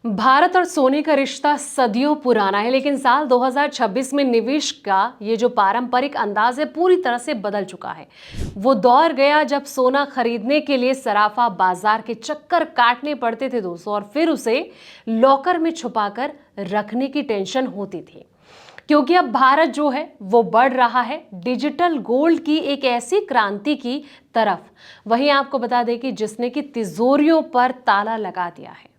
भारत और सोने का रिश्ता सदियों पुराना है, लेकिन साल 2026 में निवेश का ये जो पारंपरिक अंदाज है पूरी तरह से बदल चुका है। वो दौर गया जब सोना खरीदने के लिए सराफा बाजार के चक्कर काटने पड़ते थे दोस्तों, और फिर उसे लॉकर में छुपाकर रखने की टेंशन होती थी। क्योंकि अब भारत जो है वो बढ़ रहा है डिजिटल गोल्ड की एक ऐसी क्रांति की तरफ। वहीं आपको बता दें कि जिसने कि तिजोरियों पर ताला लगा दिया है,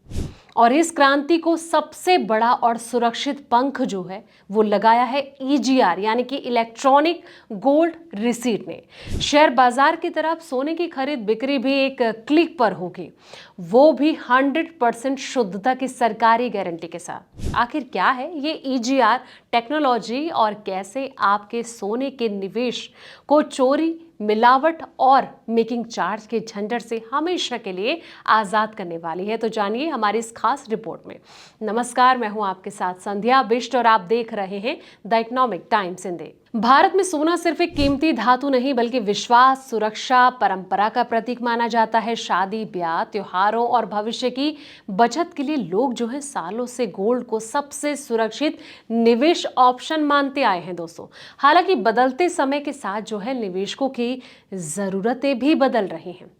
और इस क्रांति को सबसे बड़ा और सुरक्षित पंख जो है वो लगाया है ईजीआर यानी कि इलेक्ट्रॉनिक गोल्ड रिसीट ने। शेयर बाजार की तरफ सोने की खरीद बिक्री भी एक क्लिक पर होगी, वो भी 100% शुद्धता की सरकारी गारंटी के साथ। आखिर क्या है ये ईजीआर टेक्नोलॉजी और कैसे आपके सोने के निवेश को चोरी, मिलावट और मेकिंग चार्ज के झंझट से हमेशा के लिए आजाद करने वाली है, तो जानिए हमारी इस खास रिपोर्ट में। नमस्कार, मैं हूं आपके साथ संध्या बिष्ट और आप देख रहे हैं the economic times Hindi. Bharat में सोना सिर्फ एक कीमती धातु नहीं बल्कि विश्वास, सुरक्षा, परंपरा का प्रतीक माना जाता है। शादी, ब्याह, त्योहारों और भविष्य की बचत के लिए लोग जो है सालों से गोल्ड को सबसे सुरक्षित निवेश ऑप्शन मानते आए हैं दोस्तों। हालांकि बदलते समय के साथ जो है निवेशकों की जरूरतें भी बदल रही हैं।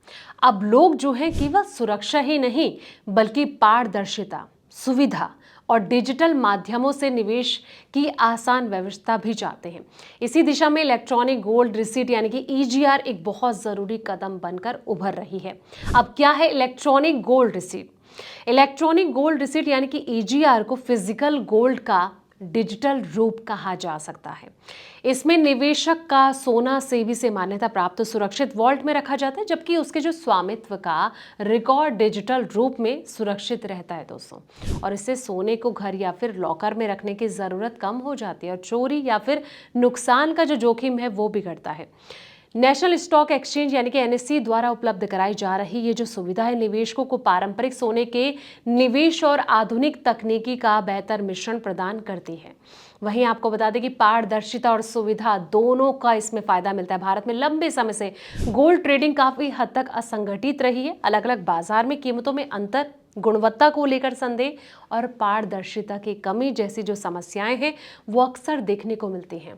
अब लोग जो है केवल सुरक्षा ही नहीं बल्कि पारदर्शिता, सुविधा और डिजिटल माध्यमों से निवेश की आसान व्यवस्था भी चाहते हैं। इसी दिशा में इलेक्ट्रॉनिक गोल्ड रिसीट यानी कि ईजीआर एक बहुत जरूरी कदम बनकर उभर रही है। अब क्या है electronic gold receipt? Electronic gold receipt यानी कि ईजीआर को फिजिकल गोल्ड का डिजिटल रूप कहा जा सकता है। इसमें निवेशक का सोना सेबी से मान्यता प्राप्त सुरक्षित वॉल्ट में रखा जाता है, जबकि उसके जो स्वामित्व का रिकॉर्ड डिजिटल रूप में सुरक्षित रहता है दोस्तों। और इससे सोने को घर या फिर लॉकर में रखने की जरूरत कम हो जाती है और चोरी या फिर नुकसान का जो जोखिम है वो भी घटता है। नेशनल स्टॉक एक्सचेंज यानी कि एनएससी द्वारा उपलब्ध कराई जा रही ये जो सुविधा है निवेशकों को पारंपरिक सोने के निवेश और आधुनिक तकनीकी का बेहतर मिश्रण प्रदान करती है। वहीं आपको बता दें कि पारदर्शिता और सुविधा दोनों का इसमें फायदा मिलता है। भारत में लंबे समय से गोल्ड ट्रेडिंग काफी हद तक असंगठित रही है। अलग अलग बाजार में कीमतों में अंतर, गुणवत्ता को लेकर संदेह और पारदर्शिता की कमी जैसी जो समस्याएं हैं वो अक्सर देखने को मिलती हैं।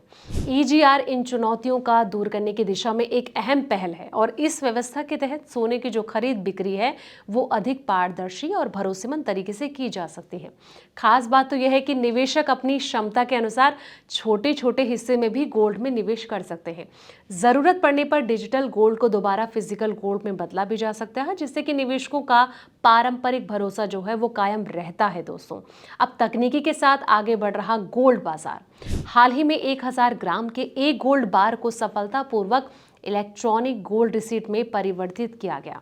ईजीआर इन चुनौतियों का दूर करने की दिशा में एक अहम पहल है, और इस व्यवस्था के तहत सोने की जो खरीद बिक्री है वो अधिक पारदर्शी और भरोसेमंद तरीके से की जा सकती है। खास बात तो यह है कि निवेशक अपनी क्षमता के अनुसार छोटे छोटे हिस्से में भी गोल्ड में निवेश कर सकते हैं। जरूरत पड़ने पर डिजिटल गोल्ड को दोबारा फिजिकल गोल्ड में बदला भी जा सकता है, जिससे कि निवेशकों का पारंपरिक भरोसा जो है वो कायम रहता है दोस्तों। अब तकनीकी के साथ आगे बढ़ रहा गोल्ड बाजार। हाल ही में 1000 ग्राम के एक गोल्ड बार को सफलतापूर्वक इलेक्ट्रॉनिक गोल्ड रिसीट में परिवर्तित किया गया।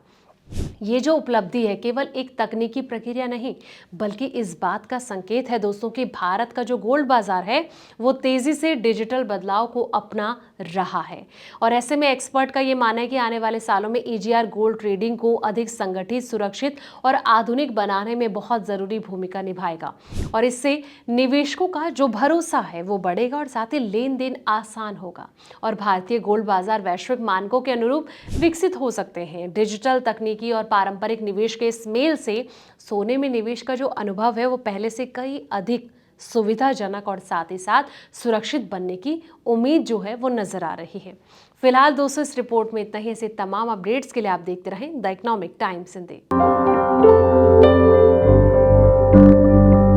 ये जो उपलब्धि है केवल एक तकनीकी प्रक्रिया नहीं बल्कि इस बात का संकेत है दोस्तों कि भारत का जो गोल्ड बाजार है वो तेजी से डिजिटल बदलाव को अपना रहा है। और ऐसे में एक्सपर्ट का ये मानना है कि आने वाले सालों में ईजीआर गोल्ड ट्रेडिंग को अधिक संगठित, सुरक्षित और आधुनिक बनाने में बहुत जरूरी भूमिका निभाएगा। और इससे निवेशकों का जो भरोसा है वो बढ़ेगा और साथ ही लेन देन आसान होगा। और भारतीय गोल्ड बाजार वैश्विक मानकों के अनुरूप विकसित हो सकते हैं। डिजिटल तकनीकी और पारंपरिक निवेश के इस मेल से सोने में निवेश का जो अनुभव है वो पहले से कई अधिक सुविधाजनक और साथ ही साथ सुरक्षित बनने की उम्मीद जो है वो नजर आ रही है। फिलहाल दोस्तों इस रिपोर्ट में इतना ही। ऐसे तमाम अपडेट्स के लिए आप देखते रहें द इकोनॉमिक टाइम्स हिंदी।